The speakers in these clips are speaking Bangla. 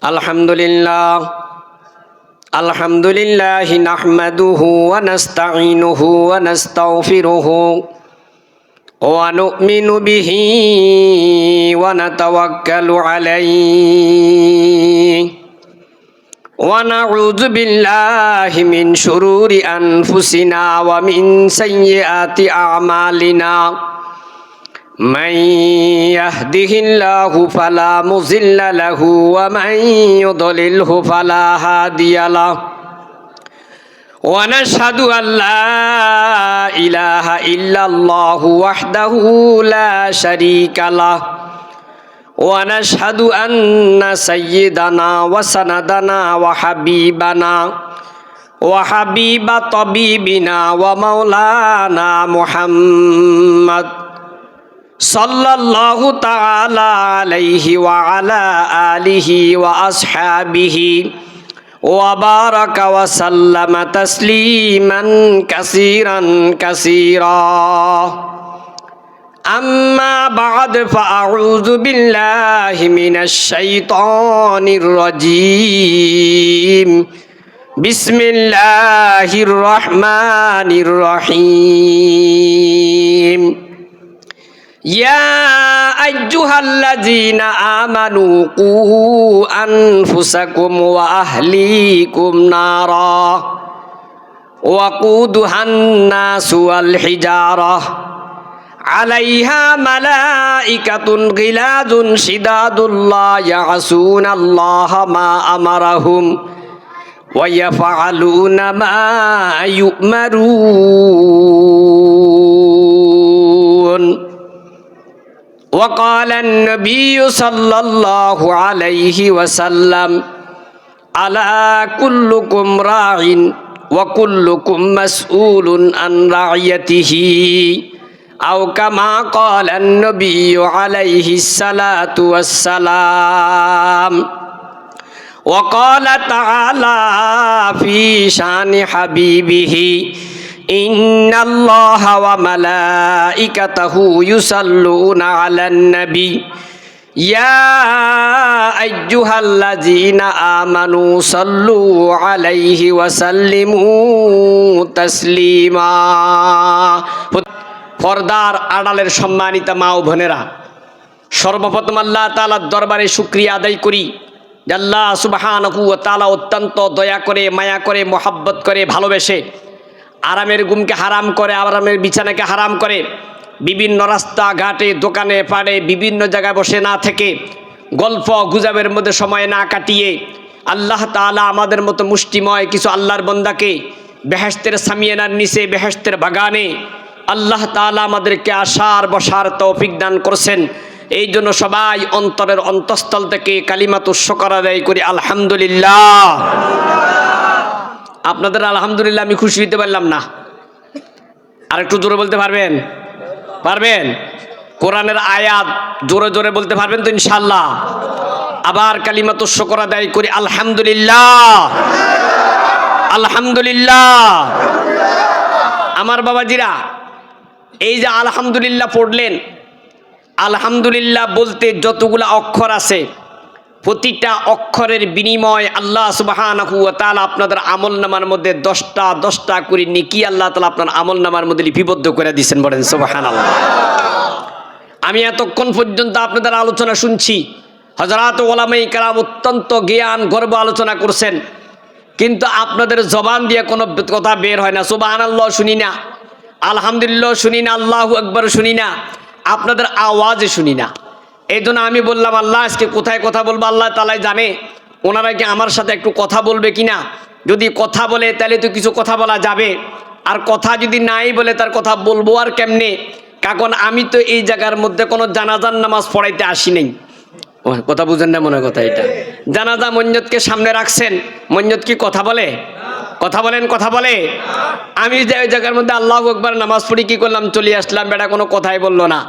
আলহামদুলিল্লাহ নাহমাদুহু ওয়া নাস্তাঈনুহু ওয়া নাস্তাগফিরুহু ওয়া নু'মিনু বিহি ওয়া নাতাওয়াক্কালু আলাইহি ওয়া নাউযু বিল্লাহি মিন শুরুরি আনফুসিনা ওয়া মিন সাইয়্যাতি আ'মালিনা من يهده الله فلا مضل له ومن يضلله فلا هادي له ونشهد أن لا إله إلا الله وحده لا شريك له ونشهد أن سيدنا وسندنا وحبيبنا وحبيب طبيبنا ومولانا محمد सल्लल्लाहु ताला अलैहि व अला आलिहि व अस्हाबिहि व बारक व सल्लम तस्लीमन कसीरन कसीरा अम्मा बाद फअऊज़ु बिल्लाहि मिनश शैतानिर रजीम बिस्मिल्लाहिर रहमानिर रहीम या अय्युहल्लज़ीना आमनू कू अनफुसकुम व अहलीकुम नारा वक़ूदुहन नासु वल हिजारा अलैहा मलाइकतुन गिलाजुन शिदादुन ला यअसूनल्लाह मा अमरहुम व यफ़अलूना मा यु'मरून وقال النبي صلى الله عليه وسلم ألا كلكم راع وكلكم مسؤول عن رعيته أو كما قال النبي عليه الصلاة والسلام وقال تعالى في شان حبيبه إن الله وملائكته يصلون على النبي يا أيها الذين آمنوا صلوا عليه وسلموا تسليما পর্দার আড়ালের সম্মানিত মা ও বোনেরা, সর্বপ্রথম আল্লাহ তাআলার দরবারে শুকরিয়া আদায় করি যে আল্লাহ সুবহানাহু ওয়া তাআলা অত্যন্ত দয়া করে, মায়া করে, মোহাব্বত করে, ভালোবেসে আরামের ঘুমকে হারাম করে, আরামের বিছানাকে হারাম করে, বিভিন্ন রাস্তা ঘাটে, দোকানে পাড়ে, বিভিন্ন জায়গায় বসে না থেকে, গল্প গুজবের মধ্যে সময় না কাটিয়ে আল্লাহ তাআলা আমাদের মতো মুষ্টিময় কিছু আল্লাহর বান্দাকে বেহেশতের সামিয়ানার নিচে, বেহেশতের বাগানে আল্লাহ তাআলা আমাদেরকে আসার বসার তৌফিক দান করছেন। এই জন্য সবাই অন্তরের অন্তঃস্থল থেকে কালিমাতুশ শুকর আদায় করি আলহামদুলিল্লাহ। আপনাদের আলহামদুলিল্লাহ আমি খুশি হতে পারলাম না, আর একটু জোরে বলতে পারবেন? পারবেন? কোরআনের আয়াত জোরে জোরে বলতে পারবেন তো ইনশাআল্লাহ? আবার কালিমাতুশ শুকর আদায় করি আলহামদুলিল্লাহ, আলহামদুলিল্লাহ। আমার বাবাজিরা, এই যে আলহামদুলিল্লাহ পড়লেন, আলহামদুলিল্লাহ বলতে যতগুলো অক্ষর আছে, প্রতিটা অক্ষরের বিনিময় আল্লাহ সুবহানাহু ওয়া তাআলা আপনাদের আমলনামার মধ্যে 10টা করে নেকি আল্লাহ তাআলা আপনার আমলনামার মধ্যে লিপিবদ্ধ করে দিয়েছেন। বলেন সুবহানাল্লাহ। আমি এতক্ষণ পর্যন্ত আপনাদের আলোচনা শুনছি, হযরত উলামায়ে কেরাম অত্যন্ত জ্ঞান গর্ব আলোচনা করছেন, কিন্তু আপনাদের জবান দিয়ে কোনো কথা বের হয় না। সুবহানাল্লাহ শুনি না, আলহামদুলিল্লাহ শুনি না, আল্লাহু আকবার শুনি না, আপনাদের আওয়াজে শুনি না। এই জন্য আমি বললাম আল্লাহ আজকে কোথায় কথা বলবো আল্লাহ তাআলাই জানে। ওনারা কি আমার সাথে একটু কথা বলবে কিনা? যদি কথা বলে তাহলে তো কিছু কথা বলা যাবে, আর কথা যদি নাই বলে তার কথা বলবো আর কেমনে? কারণ আমি তো এই জায়গার মধ্যে কোনো জানাজার নামাজ পড়াইতে আসি নাই। কথা বুঝেন না মনে কথা? এটা জানাজা মঞ্জতকে সামনে রাখছেন, মঞ্জত কি কথা বলে? কথা বলেন, কথা বলে? আমি যে ওই জায়গার মধ্যে আল্লাহু আকবার নামাজ পড়ি কি করলাম, চলে আসলাম, বেটা কোনো কথাই বললো না,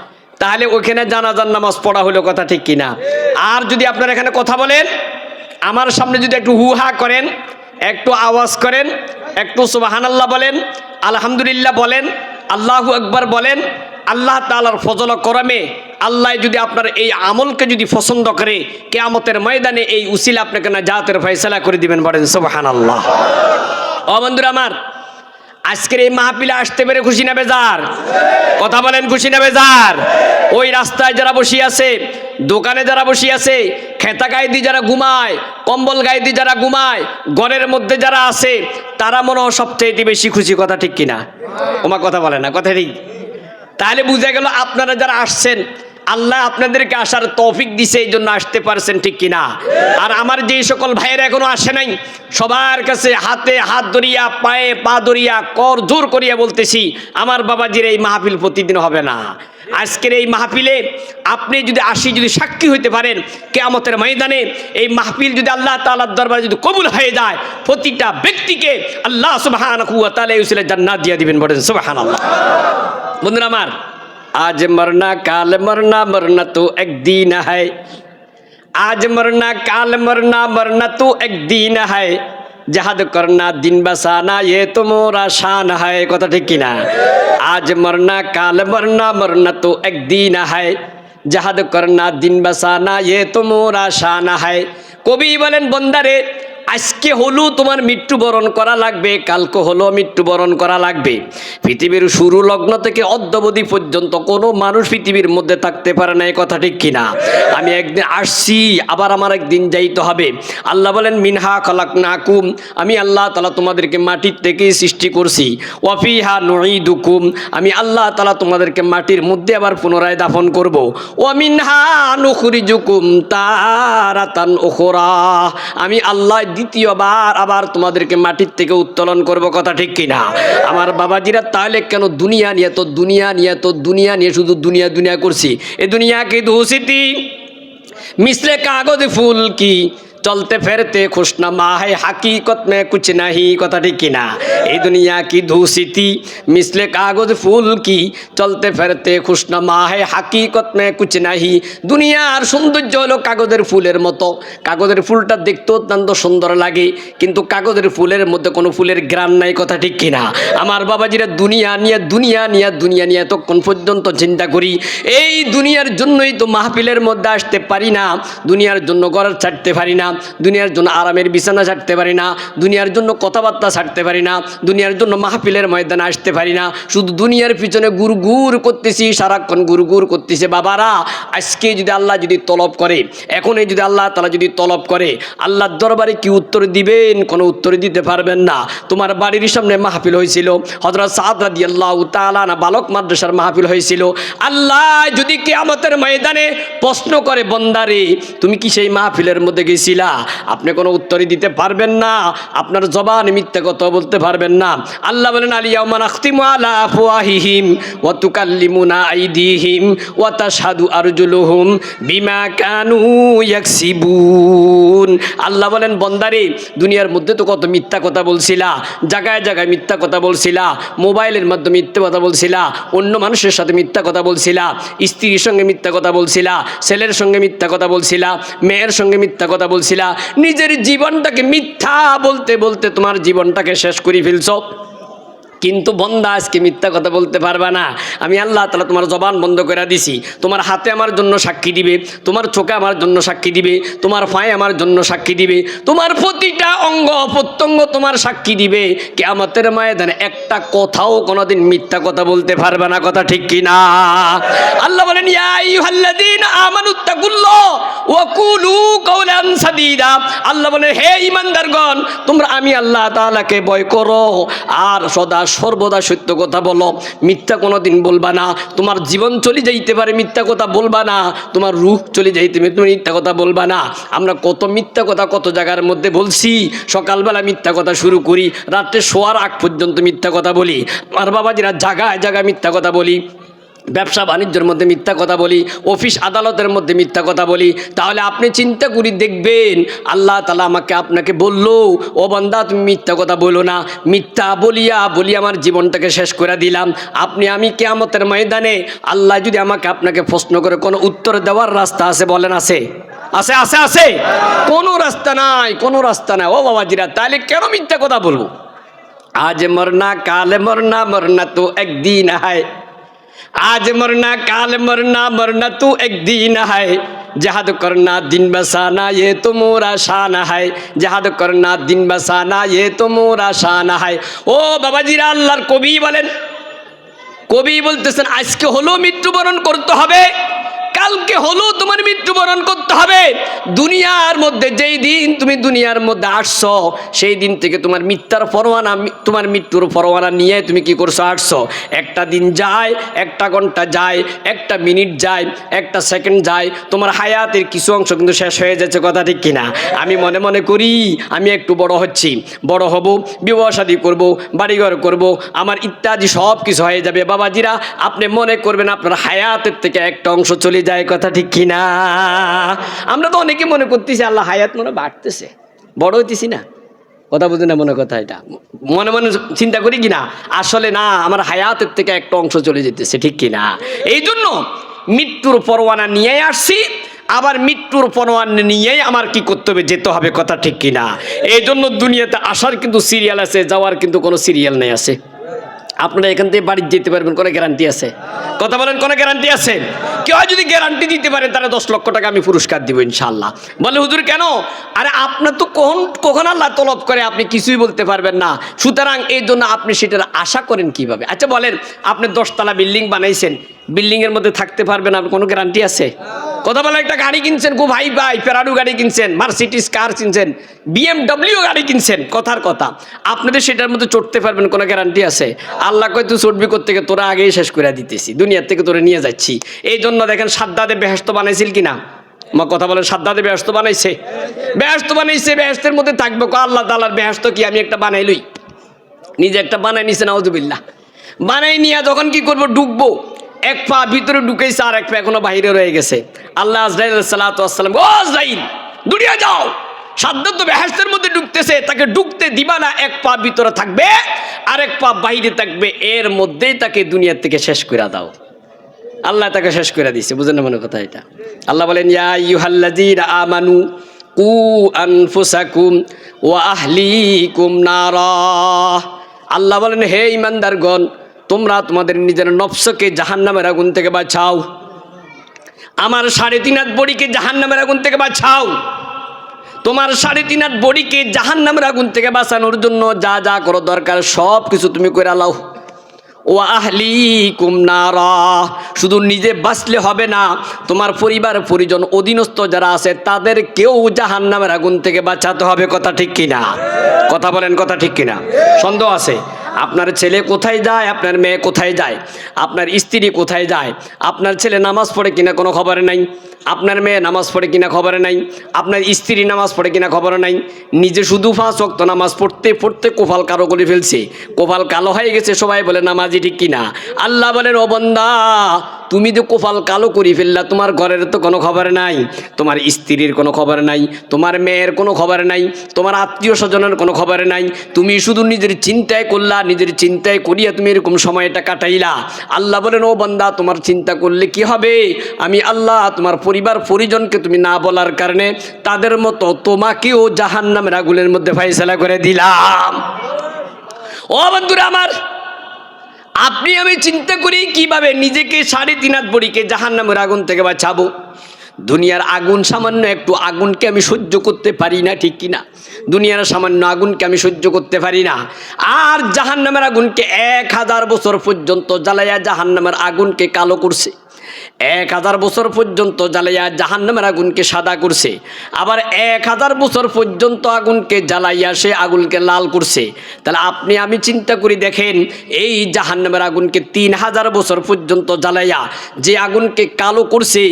তাহলে ওইখানে জানাজার নামাজ পড়া হলো, কথা ঠিক কিনা? আর যদি আপনারা এখানে কথা বলেন, আমার সামনে যদি একটু হুহা করেন, একটু আওয়াজ করেন, একটু সুবহানাল্লাহ বলেন, আলহামদুলিল্লাহ বলেন, আল্লাহু আকবার বলেন, আল্লাহ তাআলার ফজল ও করমে আল্লাহ যদি আপনার এই আমলকে যদি পছন্দ করে, কিয়ামতের ময়দানে এই উসিলা আপনাকে নাজাতের ফয়সালা করে দিবেন। বলেন সুবহানাল্লাহ। ও বন্ধুরা আমার, আজকের এই মাহফিলে আসতে পেরে খুশি না বেজার? কথা বলেন, খুশি না বেজার? ওই রাস্তায় যারা বসে আছে, দোকানে যারা বসে আছে, খেতা গায়ে দিয়ে যারা ঘুমায়, কম্বল গায়ে দিয়ে যারা ঘুমায়, ঘরের মধ্যে যারা আছে, তারা মনে হয় সবচেয়ে বেশি খুশি। কথা ঠিক কিনা? ওমা কথা বলে না, কথা ঠিক। তাহলে বুঝা গেল আপনারা যারা আসছেন, আল্লাহ আপনাদেরকে আসার তৌফিক দিছে, এই জন্য আসতে পারছেন, ঠিক কিনা? আর আমার যে সকল ভাইয়েরা এখনো আসে নাই, সবার কাছে হাতে হাত ধরিয়া, পায়ে পা ধরিয়া, কর জোর করিয়া বলতেছি, আমার বাবাজির এই মাহফিল প্রতিদিন হবে না। আজকের এই মাহফিলে আপনি যদি যদি সাক্ষী হইতে পারেন, কিয়ামতের ময়দানে এই মাহফিল যদি আল্লাহ তাআলার দরবারে যদি কবুল হয়ে যায়, প্রতিটা ব্যক্তিকে আল্লাহ সুবহানাহু ওয়া তাআলা উসিলা জান্নাত দিয়ে দিবেন। বলেন সুবহানাল্লাহ। বন্ধুরা আমার, आज मरना काल मरना, मरना तो एक दिन है। आज मरना काल मरना, मरना तो एक दिन है। जहाद करना दिन बसाना, ये तो मोरा शान है। कथा ठीक किना? आज मरना काल मरना, मरना तो एक दिन है। जहाद करना दिन बसाना, ये तो मोरा शान है। कवि बोलेन बंदारे, আজকে হলো তোমার মৃত্যুবরণ করা লাগবে, কালকে হলো মৃত্যুবরণ করা লাগবে। পৃথিবীর শুরু লগ্ন থেকে অদ্যাবধি পর্যন্ত কোনো মানুষ পৃথিবীর মধ্যে থাকতে পারে না। এই কথা ঠিক কিনা? আমি একদিন আসছি, আবার আমার একদিন যাইতে হবে। আল্লাহ বলেন, মিনহা খলাকনাকুম, আমি আল্লাহ তাআলা তোমাদেরকে মাটির থেকে সৃষ্টি করছি। ওয়া ফিহা নুঈদুকুম, আমি আল্লাহ তাআলা তোমাদেরকে মাটির মধ্যে আবার পুনরায় দাফন করব। ওয়া মিনহা নুখরিজুকুম তারাতান উখরা, আমি আল্লাহ দ্বিতীয়বার আবার তোমাদেরকে মাটির থেকে উত্তোলন করব। কথা ঠিক কিনা? আমার বাবাজিরা, তাহলে কেন দুনিয়া নিয়ে শুধু দুনিয়া দুনিয়া করছি? এ দুনিয়া কি ধূসিতি মিসলে কাগজ ফুল কি, चलते फिरते खुशनमा है, हकीकत में कुछ नहीं। कथा ठीक किना? ये दुनिया की धूसिती मिसले कागज फूल की, चलते फिरते खुशनमा है, हकीकत में कुछ नहीं। দুনিয়ার সৌন্দর্য হলো কাগজের ফুলের মতো। কাগজের ফুলটা দেখতে অত্যন্ত সুন্দর লাগে, কিন্তু কাগজের ফুলের মধ্যে কোনো ফুলের গ্রান নাই। কথা ঠিক কিনা? আমার বাবাজিরা, দুনিয়া নিয়ে এতক্ষণ পর্যন্ত চিন্তা করি, এই দুনিয়ার জন্যই তো মাহফিলের মধ্যে আসতে পারি না, দুনিয়ার জন্য ঘর ছাড়তে পারি না, দুনিয়ার জন্য আরামের বিছানা ছাড়তে পারি না, দুনিয়ার জন্য কথাবার্তা ছাড়তে পারি না, দুনিয়ার জন্য মাহফিলের ময়দানে আসতে পারি না, শুধু দুনিয়ার পিছনে গুড় করতেছি, সারাক্ষণ গুড় করতেছে। বাবারা, আজকে যদি আল্লাহ যদি তলব করে, এখনই যদি আল্লাহ তাআলা যদি তলব করে, আল্লাহর দরবারে কি উত্তর দিবেন? কোনো উত্তর দিতে পারবেন না। তোমার বাড়ির সামনে মাহফিল হয়েছিল, হযরত সাদ রাদিয়াল্লাহু তাআলা না বালক মাদ্রাসার মাহফিল হয়েছিল। আল্লাহ যদি কিয়ামতের ময়দানে প্রশ্ন করে, বান্দারে তুমি কি সেই মাহফিলের মধ্যে গেছিলা? আপনি কোনো উত্তরই দিতে পারবেন না, আপনার জবান মিথ্যা কথা বলতে পারবেন না। আল্লাহ বলেন, আলিয়াউমা নাখতিমু আলা আফওয়াহিহিম ওয়া তুকাল্লিমুনা আইদিহিম ওয়া তাশহাদু আরজুলুহুম বিমা কানু ইয়াকসিবুন। আল্লাহ বলেন, বান্দারে দুনিয়ার মধ্যে তো কত মিথ্যা কথা বলছিলা, জায়গায় জায়গায় মিথ্যা কথা বলছিলা, মোবাইলের মাধ্যমে মিথ্যা কথা বলছিলা, অন্য মানুষের সাথে মিথ্যা কথা বলছিলা, স্ত্রীর সঙ্গে মিথ্যা কথা বলছিলা, ছেলের সঙ্গে মিথ্যা কথা বলছিলা, মেয়ের সঙ্গে মিথ্যা কথা বলছিলা, নিজের জীবনটাকে মিথ্যা বলতে বলতে তোমার জীবনটাকে শেষ করে ফেলছো। কিন্তু বন্দা, আজকে মিথ্যা কথা বলতে পারবা না। আমি আল্লাহ তাআলা তোমার জবান বন্ধ করে দিছি। তোমার হাতে আমার জন্য সাক্ষী দিবে, তোমার চোখে আমার জন্য সাক্ষী দিবে, তোমার পায়ে আমার জন্য সাক্ষী দিবে, তোমার প্রতিটা অঙ্গ প্রত্যঙ্গ তোমার সাক্ষী দিবে। কিয়ামতের ময়দানে একটা কথাও কোনোদিন মিথ্যা কথা বলতে পারবে না। কথা ঠিক কি না? আল্লাহ বলেন, ইয়া আইয়ুহাল্লাযীনা আমানুত্তাকুল্লাহ ওয়া কুলু কাওলান সাদীদা। আল্লাহ বলেন, হে ঈমানদারগণ, তোমরা আমি আল্লাহ তাআলাকে ভয় করো আর সদা সর্বদা সত্য কথা বলো, মিথ্যা কোনোদিন বলবা না। তোমার জীবন চলে যাইতে পারে, মিথ্যা কথা বলবা না। তোমার রূহ চলে যাইতে পারে, তুমি মিথ্যা কথা বলবা না। আমরা কত মিথ্যা কথা কত জায়গার মধ্যে বলছি। সকালবেলা মিথ্যা কথা শুরু করি, রাত্রে শোয়ার আগ পর্যন্ত মিথ্যা কথা বলি। আর বাবাজিরা, জায়গায় জায়গায় মিথ্যা কথা বলি, ব্যবসা বাণিজ্যের মধ্যে মিথ্যা কথা বলি, অফিস আদালতের মধ্যে মিথ্যা কথা বলি। তাহলে আপনি চিন্তা করি দেখবেন, আল্লাহ তাআলা আমাকে আপনাকে বললো, ও বান্দা তুমি মিথ্যা কথা বলো না। মিথ্যা বলি আমার জীবনটাকে শেষ করে দিলাম। আমি কিয়ামতের ময়দানে আল্লাহ যদি আমাকে আপনাকে প্রশ্ন করে, কোনো উত্তর দেওয়ার রাস্তা আছে? বলেন, আছে? আছে আছে আছে কোনো রাস্তা নাই, কোনো রাস্তা নাই। ও বাবাজিরা, তাহলে কেন মিথ্যা কথা বলবো? আজ মরনা কাল মরনা, মরনা তো একদিন হয়। आज मरना काल मरना मरना तू एक दिन है जहाद करना दिन बसाना ये तो मोरा शान है जहाद करना दिन बसाना ये तो मोरा शान है ও বাবাজিরা আল্লাহর কবি বলেন কবি বলতেছেন আজকে হলো মৃত্যুবরণ করতে হবে কালকে হলো তোমার মৃত্যুবরণ করতে হবে দুনিয়ার মধ্যে যেই দিন তুমি দুনিয়ার মধ্যে আসছো সেই দিন থেকে তোমার মৃত্যুর পরোয়ানা তোমার মৃত্যুর পরোয়ানা নিয়ে তুমি কি করছো আসছো একটা দিন যায় একটা ঘন্টা যায় একটা মিনিট যায় একটা সেকেন্ড যায় তোমার হায়াতের কিছু অংশ কিন্তু শেষ হয়ে যাচ্ছে কথা ঠিক কিনা আমি মনে মনে করি আমি একটু বড় হচ্ছি বড় হব বিবাহ শাদী করব বাড়িঘর করব আমার ইত্যাদি সব কিছু হয়ে যাবে বাবাজিরা আপনি মনে করবেন আপনার হায়াতের থেকে একটা অংশ চলে যায় কথা ঠিক কিনা আমরা তো অনেকে মনে করতেছি আল্লাহ হায়াত মনে বাড়তেছে বড় হইতেছি না কথা বুঝি না মনে কথা এটা মনে মনে চিন্তা করি কিনা আসলে না আমার হায়াতের থেকে একটা অংশ চলে যেতেছে ঠিক কিনা এই জন্য মৃত্যুর পরোয়ানা নিয়ে আসছি আবার মৃত্যুর পরোয়ানা নিয়েই আমার কি করতে হবে যেতে হবে কথা ঠিক কিনা এই জন্য দুনিয়াতে আসার কিন্তু সিরিয়াল আছে যাওয়ার কিন্তু কোনো সিরিয়াল নেই আছে আপনারা এখান থেকে বাড়ি যেতে পারবেন কোনো গ্যারান্টি আছে কথা বলেন কোনো গ্যারান্টি আছে কেউ যদি গ্যারান্টি দিতে পারে তাহলে 10 লক্ষ টাকা আমি পুরস্কার দিব ইনশাআল্লাহ বলে হুজুর কেন আরে আপনার তো কখন আল্লাহ তলব করে আপনি কিছুই বলতে পারবেন না সুতরাং এই জন্য আপনি সেটার আশা করেন কিভাবে আচ্ছা বলেন আপনি 10 তলা বিল্ডিং বানাইছেন বিল্ডিং এর মধ্যে থাকতে পারবেন আপনার কোনো গ্যারান্টি আছে কথা বলে একটা গাড়ি কিনছেন খুব হাই ফাই ফেরারি গাড়ি কিনছেন মার্সিডিজ কার কিনছেন BMW গাড়ি কিনছেন কথার কথা আপনাদের সেটার মধ্যে চড়তে পারবেন কোনো গ্যারান্টি আছে আল্লাহ কয় তুই চড়বি করতে গিয়ে তোরা আগেই শেষ করে দিতেছি দুনিয়ার থেকে তোরা নিয়ে যাচ্ছি এই জন্য দেখেন সাদ্দাদে বেহেশত বানাইছিল কিনা মা কথা বলেন সাদ্দাদে বেহেশত বানাইছে বেহেশতের মধ্যে থাকবে আল্লাহ তাআলার বেহেশত কি আমি একটা বানাইলই নিজে একটা বানাই নিছে নাউজুবিল্লাহ বানাই নিয়ে যখন কি করব ঢুকবো এক পা ভিতরে ঢুকেছে আর এক পা এখনো বাইরে রয়ে গেছে আল্লাহ আজরাইল সালাতু ওয়াস সালাম ও আজরাইল দুনিয়া যাও সাদ্দাত তো বেহেশতের মধ্যে ঢুকতেছে তাকে ঢুকতে দিবা না এক পা ভিতরে থাকবে আর এক পা বাইরে থাকবে এর মধ্যেই তাকে দুনিয়া থেকে শেষ করে দাও আল্লাহ তাকে শেষ করে দিয়েছে বুঝেন না মনে কথা এটা আল্লাহ বলেন ইয়া আইয়ুহাল্লাযীনা আমানু কু আনফুসাকুম ওয়া আহলিকুম নারা আল্লাহ বলেন হে ঈমানদারগণ তোমরা তোমাদের নিজের নফসকে জাহান্নামের আগুন থেকে বাঁচাও আমার 3.5 হাত বডিকে জাহান্নামের আগুন থেকে বাঁচাও তোমার 3.5 হাত বডিকে জাহান্নামের আগুন থেকে বাঁচানোর জন্য যা যা করো দরকার সব কিছু তুমি করে লাও ওয়া আহলিকুম নারা শুধু নিজে বাঁচলে হবে না তোমার পরিবার পরিজন অধীনস্থ যারা আছে তাদের কেউ জাহান্নামের আগুন থেকে বাঁচাতে হবে কথা ঠিক কিনা কথা বলেন কথা ঠিক কিনা সন্দেহ আছে আপনার ছেলে কোথায় যায় আপনার মেয়ে কোথায় যায় আপনার স্ত্রী কোথায় যায় আপনার ছেলে নামাজ পড়ে কিনা কোনো খবর নাই আপনার মেয়ে নামাজ পড়ে কিনা খবর নাই আপনার স্ত্রী নামাজ পড়ে কিনা খবর নাই নিজে শুধু 5 ওয়াক্ত নামাজ পড়তে পড়তে কোপাল কালো করে ফেলছে কোপাল কালো হয়ে গেছে সবাই বলে নামাজি ঠিক কিনা আল্লাহ বলেন ও বান্দা তুমি যে কোপাল কালো করে ফেললা তোমার ঘরের তো কোনো খবর নাই তোমার স্ত্রীর কোনো খবর নাই তোমার মেয়ের কোনো খবর নাই তোমার আত্মীয় স্বজনের কোনো খবর নাই তুমি শুধু নিজের চিন্তায় করলা নিজের চিন্তায় করিয়া তুমি এরকম সময়টা কাটাইলা আল্লাহ বলেন ও বান্দা তোমার চিন্তা করলে কি হবে আমি আল্লাহ তোমার পরিবার পরিজনকে তুমি না বলার কারণে তাদের মতো তোমাকেও জাহান্নামের আগুনের মধ্যে ফায়সালা করে দিলাম ও বন্ধুরা আমার আপনি আমি চিন্তা করি কিভাবে নিজেকে 3.5 হাত বডিকে জাহান্নামের আগুন থেকে বাঁচাবো দুনিয়ার আগুন সামান্য একটু আগুনকে আমি সহ্য করতে পারি না ঠিক কিনা দুনিয়ার সামান্য আগুনকে আমি সহ্য করতে পারি না আর জাহান্নামের আগুনকে 1000 বছর পর্যন্ত জ্বালাইয়া জাহান্নামের আগুনকে কালো করছে 1000 বছর পর্যন্ত জ্বালাইয়া জাহান্নামের আগুনকে সাদা করছে আবার 1000 বছর পর্যন্ত আগুনকে জ্বালাইয়া সে আগুনকে লাল করছে তাহলে আপনি আমি চিন্তা করি দেখেন এই জাহান্নামের আগুনকে 3000 বছর পর্যন্ত জ্বালাইয়া যে আগুনকে কালো করছে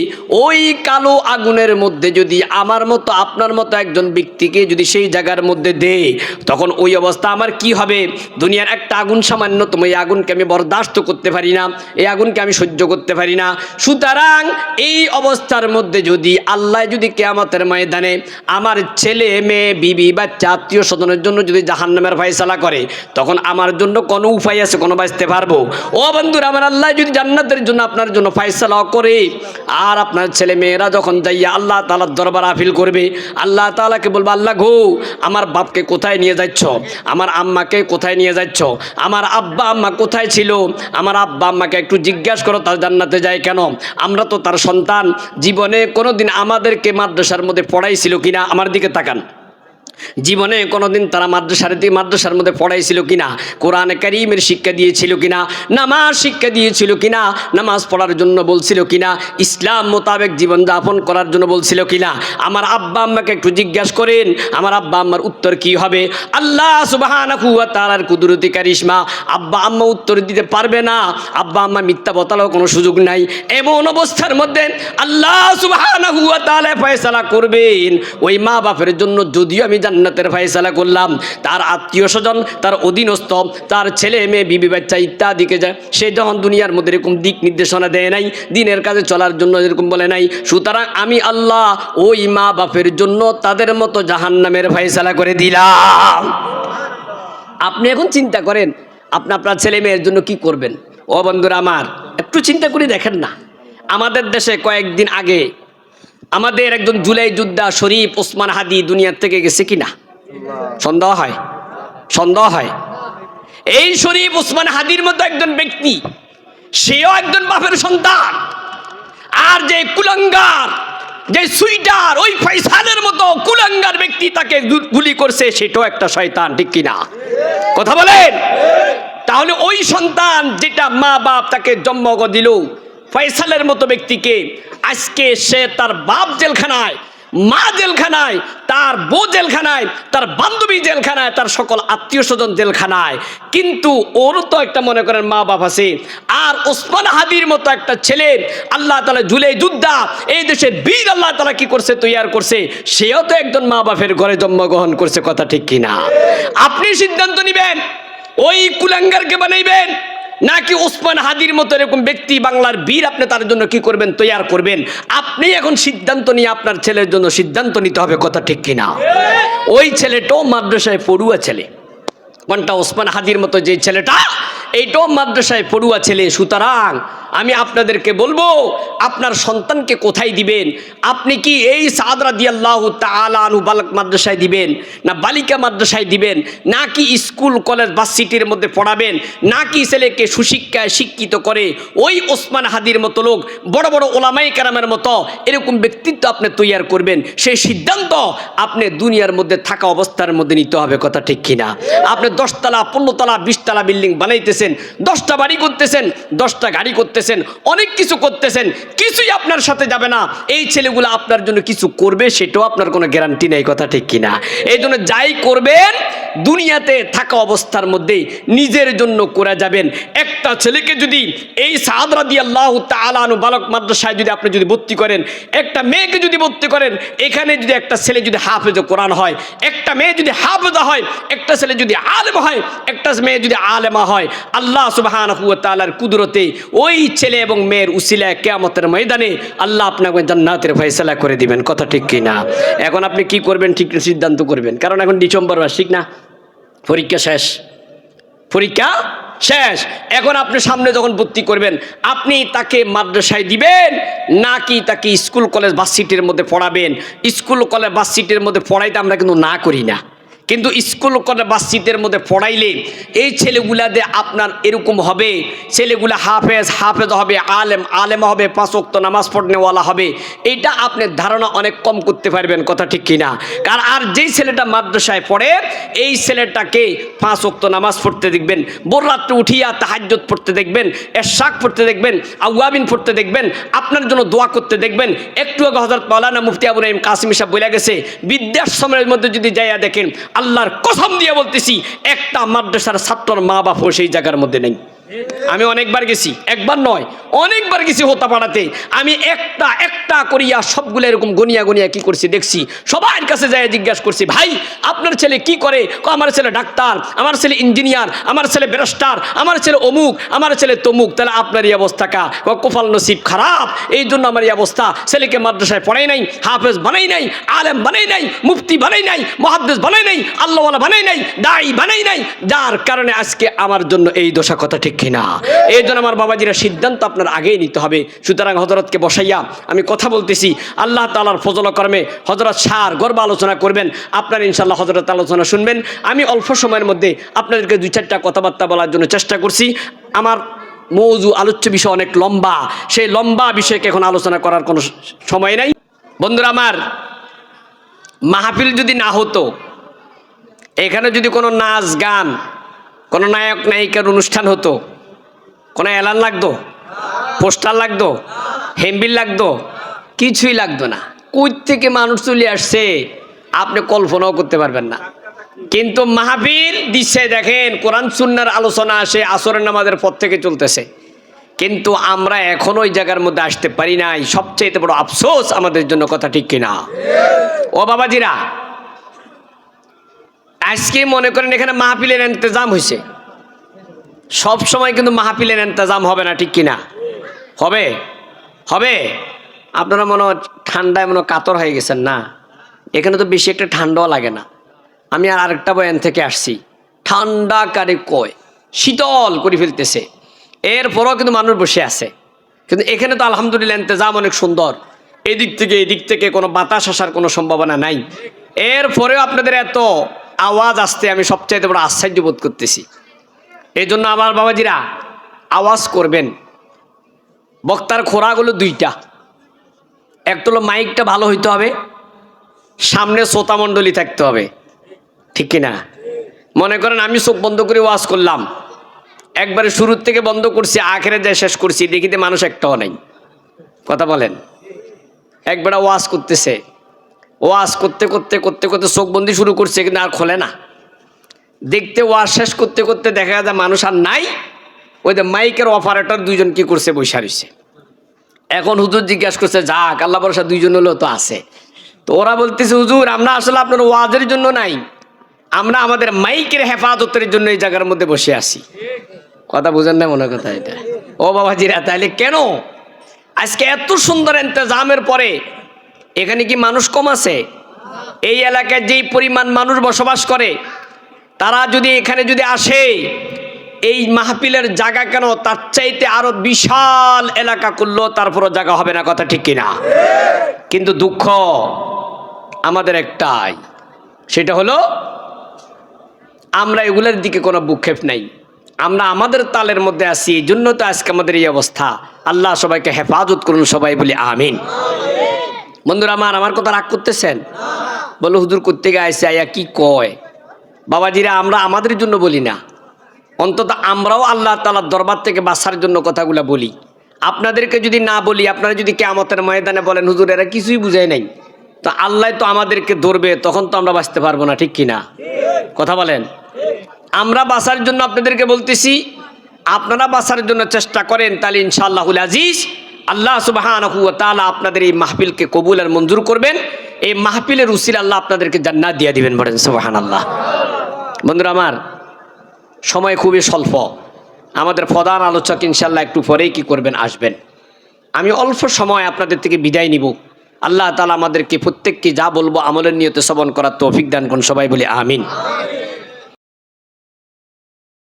ওই কালো আগুনের মধ্যে যদি আমার মতো আপনার মতো একজন ব্যক্তিকে যদি সেই জায়গার মধ্যে দেয় তখন ওই অবস্থা আমার কি হবে দুনিয়ার একটা আগুন সামান্যতম এই আগুনকে আমি বরদাস্ত করতে পারি না এই আগুনকে আমি সহ্য করতে পারি না শুধু সুতরাং এই অবস্থার মধ্যে যদি আল্লাহ যদি কিয়ামতের ময়দানে আমার ছেলে মেয়ে বিবি বাচ্চা আত্মীয় স্বজনের জন্য যদি জাহান্নামের ফয়সালা করে, তখন আমার জন্য কোনো উপায় আছে কোনো বাঁচতে পারবো? ও বন্ধুরা আমার, আল্লাহ যদি জান্নাতের জন্য আপনার জন্য ফয়সালা করে, আর আপনার ছেলে মেয়েরা যখন যাইয়া আল্লাহ তাআলার দরবার আপিল করবে, আল্লাহ তাআলাকে বলবে, আল্লাহ গো, আমার বাপকে কোথায় নিয়ে যাচ্ছ, আমার আম্মাকে কোথায় নিয়ে যাচ্ছ, আমার আব্বা আম্মা কোথায় ছিল, আমার আব্বা আম্মাকে একটু জিজ্ঞাসা করো তার জান্নাতে যায় কেন, আমরা তো তার সন্তান, জীবনে কোনোদিন আমাদেরকে মাদ্রাসার মধ্যে পড়াইছিল কিনা, আমার দিকে তাকান, জীবনে কোনোদিন তারা মাদ্রাসার মধ্যে পড়াইছিল কিনা, কোরআনে কারীমের শিক্ষা দিয়েছিল কিনা, নামাজ শিক্ষা দিয়েছিল কিনা, নামাজ পড়ার জন্য বলছিল কিনা, ইসলাম মোতাবেক জীবনযাপন করার জন্য বলছিল কিনা, আমার আব্বা আম্মাকে একটু জিজ্ঞাসা করেন, আমার আব্বা আম্মার উত্তর কি হবে? আল্লাহ সুবহানাহু ওয়া তাআলার কুদরতি কারিশমা, আব্বা আম্মা উত্তর দিতে পারবে না, আব্বা আম্মা মিথ্যা বলারও কোনো সুযোগ নাই। এমন অবস্থার মধ্যে আল্লাহ সুবহানাহু ওয়া তাআলা ফয়সালা করবেন, ওই মা বাপের জন্য যদিও আমি জান্নাতের ফয়সালা করলাম, তার আত্মীয় স্বজন, তার অধীনস্থ, তার ছেলে মেয়ে বিবি বাচ্চা ইত্যাদিকে যায়, সে যখন দুনিয়ার মধ্যে এরকম দিক নির্দেশনা দেয় নাই, দিনের কাজে চলার জন্য এরকম বলে নাই, সুতরাং আমি আল্লাহ ওই মা বাপের জন্য তাদের মতো জাহান্নামের ফয়সালা করে দিলাম। আপনি এখন চিন্তা করেন আপনি আপনার ছেলে মেয়ের জন্য কি করবেন? ও বন্ধুরা আমার, একটু চিন্তা করে দেখেন না, আমাদের দেশে কয়েকদিন আগে আমাদের একজন জুলাই যোদ্ধা শরীফ ওসমান হাদি দুনিয়ার থেকে গেছে কিনা সন্দেহ হয়, সন্দেহ হয়। এই শরীফ ওসমান হাদির মতো একজন ব্যক্তি, সেও একজন বাপের সন্তান, আর যে কুলাঙ্গার, যে সুইটার, ওই ফয়সালের মতো কুলাঙ্গার ব্যক্তি তাকে গুলি করছে, সেটাও একটা শয়তান, ঠিক কিনা? কথা বলেন। তাহলে ওই সন্তান যেটা মা বাপ তাকে জন্ম দিল, ফয়সালের মতো ব্যক্তিকে, আজকে সে তার বাপ জেলখানায়, মা জেলখানায়, তার বউ জেলখানায়, তার বান্ধবী জেলখানায়, তার সকল আত্মীয় স্বজন জেলখানায়, কিন্তু ওর তো একটা মনে করেন মা বাপ আছে। আর ওসমান হাদির মতো একটা ছেলে আল্লাহ তাআলা জুলাই যোদ্ধা, এই দেশের বীর আল্লাহ তাআলা কি করছে, তৈয়ার করছে, সেও তো একজন মা বাপের ঘরে জন্মগ্রহণ করছে, কথা ঠিক কিনা? আপনি সিদ্ধান্ত নেবেন ওই কুলাঙ্গারকে বানাইবেন নাকি ওসমান হাদির মতো এরকম ব্যক্তি বাংলার বীর আপনি তার জন্য কি করবেন, তৈয়ার করবেন। আপনি এখন সিদ্ধান্ত নিয়ে আপনার ছেলের জন্য সিদ্ধান্ত নিতে হবে, কথা ঠিক কিনা? ওই ছেলেটাও মাদ্রাসায় পড়ুয়া ছেলে, কোনটা? ওসমান হাদির মতো যে ছেলেটা, এইটাও মাদ্রাসায় পড়ুয়া ছেলে। সুতরাং আমি আপনাদেরকে বলবো, আপনার সন্তানকে কোথায় দিবেন? আপনি কি এই সাদ রাদিয়াল্লাহু তাআলা আনহু বালক মাদ্রাসায় দিবেন, না বালিকা মাদ্রাসায় দিবেন, নাকি স্কুল কলেজ ভার্সিটির মধ্যে পড়াবেন, নাকি ছেলেকে সুশিক্ষায় শিক্ষিত করে ওই ওসমান হাদির মতো লোক, বড় বড় ওলামায়ে কেরামের মতো এরকম ব্যক্তিত্ব আপনি তৈয়ার করবেন? সেই সিদ্ধান্ত আপনি দুনিয়ার মধ্যে থাকা অবস্থার মধ্যে নিতে হবে, কথা ঠিক কিনা? আপনি 10 তলা 15 তলা 20 তলা বিল্ডিং বানাইতেছেন, 10টা বাড়ি করতেছেন, 10টা গাড়ি করতেছেন, অনেক কিছু করতেছেন, কিছুই আপনার সাথে যাবে না। এই ছেলেগুলো আপনার জন্য কিছু করবে সেটাও আপনার কোনো গ্যারান্টি নেই, কথা ঠিক কিনা? এই জন্য যাই করবেন দুনিয়াতে থাকা অবস্থার মধ্যে নিজের জন্য করে যাবেন। একটা ছেলেকে যদি এই সাদ রাদিয়াল্লাহু তাআলা আনহু বালক মাদ্রাসায় যদি আপনি যদি ভর্তি করেন, একটা মেয়েকে যদি ভর্তি করেন, এখানে যদি একটা ছেলে যদি হাফেজ কোরআন হয়, একটা মেয়ে যদি হাফেজা হয়, একটা ছেলে যদি আলেম হয়, একটা মেয়ে যদি আলেমা হয়, আল্লাহ সুবহানাহু ওয়া তাআলার কুদরতে ওই ছেলে এবং মেয়ের উসিলায় কিয়ামতের ময়দানে আল্লাহ আপনাকে জান্নাতের ফয়সালা করে দিবেন, কথা ঠিক কিনা? এখন আপনি কি করবেন ঠিক সিদ্ধান্ত করবেন, কারণ এখন ডিসেম্বর মাস, ঠিক না? পরীক্ষা শেষ, পরীক্ষা শেষ। এখন আপনি সামনে যখন ভর্তি করবেন, আপনি তাকে মাদ্রাসায় দিবেন নাকি তাকে স্কুল কলেজ ভার্সিটির মধ্যে পড়াবেন? স্কুল কলেজ ভার্সিটির মধ্যে পড়াইতে আমরা কিন্তু না করি না, কিন্তু স্কুল কলেজ ভার্সিটির মধ্যে পড়াইলে এই ছেলেগুলাদের আপনার এরকম হবে, ছেলেগুলা হাফেজ হবে, আলেম হবে, 5 ওয়াক্ত নামাজ পড়নেওয়ালা হবে। এইটা আপনার ধারণা অনেক কম করতে পারবেন, কথা ঠিক কিনা? কারণ আর যেই ছেলেটা মাদ্রাসায় পড়ে, এই ছেলেটাকে 5 ওয়াক্ত নামাজ পড়তে দেখবেন, ভোর রাত্রে উঠিয়া তাহাজ্জুদ পড়তে দেখবেন, এশরাক পড়তে দেখবেন, আওয়াবিন পড়তে দেখবেন, আপনার জন্য দোয়া করতে দেখবেন। একটু আগে হযরত মাওলানা মুফতি আবু নাঈম কাসিমি সাহেব বলে গেছে, বৃদ্ধাশ্রমের মধ্যে যদি যাইয়া দেখেন, আল্লাহর কসম দিয়ে বলতেছি, একটা মাদ্রাসার ছাত্রর মা বাপও সেই জায়গার মধ্যে নেই। আমি অনেকবার গেছি, একবার নয় অনেকবার গেছি হোতা পাড়াতে। আমি একটা একটা করিয়া সবগুলো এরকম গনিয়া গনিয়া কি করছি দেখছি। সবার কাছে যাই জিজ্ঞাসা করছি, ভাই আপনার ছেলে কি করে? আমার ছেলে ডাক্তার, আমার ছেলে ইঞ্জিনিয়ার, আমার ছেলে ব্যারিস্টার, আমার ছেলে অমুক, আমার ছেলে তমুক। তাহলে আপনার এই অবস্থা কা? কপাল নসিব খারাপ, এই জন্য আমার এই অবস্থা। ছেলেকে মাদ্রাসায় পড়াই নাই, হাফেজ বানাই নাই, আলেম বানাই নাই, মুফতি বানাই নাই, মুহাদ্দিস বানাই নাই, আল্লাহওয়ালা বানাই নাই, দাঈ বানাই নাই, যার কারণে আজকে আমার জন্য এই দশা। কথা ঠিক কিনা? এই জন্য আমার বাবাজিরা সিদ্ধান্ত আপনার আগেই নিতে হবে। সুতরাং হযরতকে বসাইয়া আমি কথা বলতেছি, আল্লাহ তাআলার ফজল করমে হযরত সার গর্ব আলোচনা করবেন, আপনারা ইনশাআল্লাহ হযরত আলোচনা শুনবেন। আমি অল্প সময়ের মধ্যে আপনাদেরকে দুই চারটা কথাবার্তা বলার জন্য চেষ্টা করছি। আমার মৌজু আলোচ্য বিষয় অনেক লম্বা, সেই লম্বা বিষয়কে এখন আলোচনা করার কোনো সময় নাই। বন্ধুরা আমার, মাহফিল যদি না হতো, এখানে যদি কোনো নাচ গান, কোনো নায়ক নায়িকার অনুষ্ঠান হতো, কোনো এলান লাগতো, পোস্টার লাগতো, হেমবিল লাগতো, কিছুই লাগতো না। কই থেকে মানুষ চলে আসছে আপনি কল্পনাও করতে পারবেন না। কিন্তু মাহফিল দিচ্ছে, দেখেন কোরআন সুন্নাহর আলোচনা আসে, আসরের নামাজের পর থেকে চলতেছে, কিন্তু আমরা এখন ওই জায়গার মধ্যে আসতে পারি নাই। সবচেয়ে বড় আফসোস আমাদের জন্য। কথা ঠিক কিনা? ও বাবাজিরা, আজকে মনে করেন এখানে মাহফিলের ইন্তজাম হয়েছে, সব সময় কিন্তু মাহফিলের ইন্তজাম হবে না, ঠিক কিনা? হবে হবে। আপনারা মনে হয় ঠান্ডায় মনে কাতর হয়ে গেছেন না? এখানে তো বেশি একটা ঠান্ডাও লাগে না। আমি আর আরেকটা বয়ান থেকে আসছি, ঠান্ডা কারে কয়, শীতল করে ফেলতেছে, এরপরও কিন্তু মানুষ বসে আছে। কিন্তু এখানে তো আলহামদুলিল্লাহ ইন্তজাম অনেক সুন্দর, এদিক থেকে কোনো বাতাস আসার কোনো সম্ভাবনা নাই। এরপরেও আপনাদের এত আওয়াজ আসতে আমি সবচাইতে বড় আশ্চর্য বোধ করতেছি। এই জন্য আমার বাবাজিরা আওয়াজ করবেন। বক্তার খোরাগুলো দুইটা, একটা হলো মাইকটা ভালো হইতে হবে, সামনে শ্রোতামণ্ডলী থাকতে হবে, ঠিক কিনা? মনে করেন আমি চোখ বন্ধ করে ওয়াজ করলাম, একবারে শুরুর থেকে বন্ধ করছি, আখেরে যায় শেষ করছি, দেখিতে মানুষ একটাও নাই। কথা বলেন? একবার ওয়াজ করতেছে, ওয়াজ করতে করতে করতে করতে চোখ বন্দি শুরু করছে, কিন্তু আর খোলে না। দেখতে ওয়াজ শেষ করতে করতে দেখা যায় মানুষ আর নাই। ওই যে মাইকের অপারেটর দুইজন কি করছে, বৈশা রয়েছে। এখন হুজুর জিজ্ঞাসা করছে, যাক আল্লাহ ভরসা দুইজন হলেও তো আছে। তো ওরা বলতেছে, হুজুর আমরা আসলে আপনার ওয়াজের জন্য নাই, আমরা আমাদের মাইকের হেফাজতের জন্য এই জায়গার মধ্যে বসে আছি। কথা বুঝেন না মনে কথা এটা? ও বাবাজিরা, তাহলে কেন আজকে এত সুন্দর ইন্তজামের পরে এখানে কি মানুষ কম আছে? এই এলাকায় যেই পরিমাণ মানুষ বসবাস করে, তারা যদি এখানে যদি আসে, এই মাহফিলের জায়গা কেন তার চাইতে আরো বিশাল এলাকা করলেও তারপরও জায়গা হবে না। কথা ঠিক কিনা? কিন্তু দুঃখ আমাদের একটাই, সেটা হলো আমরা এগুলোর দিকে কোনো ভূক্ষেপ নাই, আমরা আমাদের তালের মধ্যে আছি। এই জন্য তো আজকে আমাদের এই অবস্থা। আল্লাহ সবাইকে হেফাজত করুন, সবাই বলি আমিন। বন্ধুরা আমার কথা রাগ করতেছেন? বলো হুজুর করতে গাইছে আয়া কি কয়? বাবাজিরা, আমরা আমাদের জন্য বলি না, অন্তত আমরাও আল্লাহ তাআলার দরবার থেকে বাঁচার জন্য কথাগুলো বলি। আপনাদেরকে যদি না বলি, আপনারা যদি কিয়ামতের ময়দানে বলেন হুজুর এরা কিছুই বুঝায় নাই, তো আল্লাহ তো আমাদেরকে ধরবে, তখন তো আমরা বাঁচতে পারবো না, ঠিক কিনা? কথা বলেন? আমরা বাঁচার জন্য আপনাদেরকে বলতেছি, আপনারা বাঁচার জন্য চেষ্টা করেন, তাহলে ইনশাআল্লাহুল আজিজ আল্লাহ সুবহানাহু ওয়া তাআলা আপনাদের এই মাহফিলকে কবুল আর মঞ্জুর করবেন। এই মাহফিলের উসিলা আল্লাহ আপনাদেরকে জান্নাত দিয়ে দিবেন, বলেন সুবহানাল্লাহ। বন্ধুরা আমার, সময় খুবই স্বল্প, আমাদের প্রধান আলোচক ইনশাআল্লাহ একটু পরেই কি করবেন, আসবেন। আমি অল্প সময় আপনাদের থেকে বিদায় নিব। আল্লাহ তাআলা আমাদেরকে প্রত্যেককে যা বলবো আমলের নিয়তে শ্রবণ করার তৌফিক দান করুন, সবাই বলি আমিন।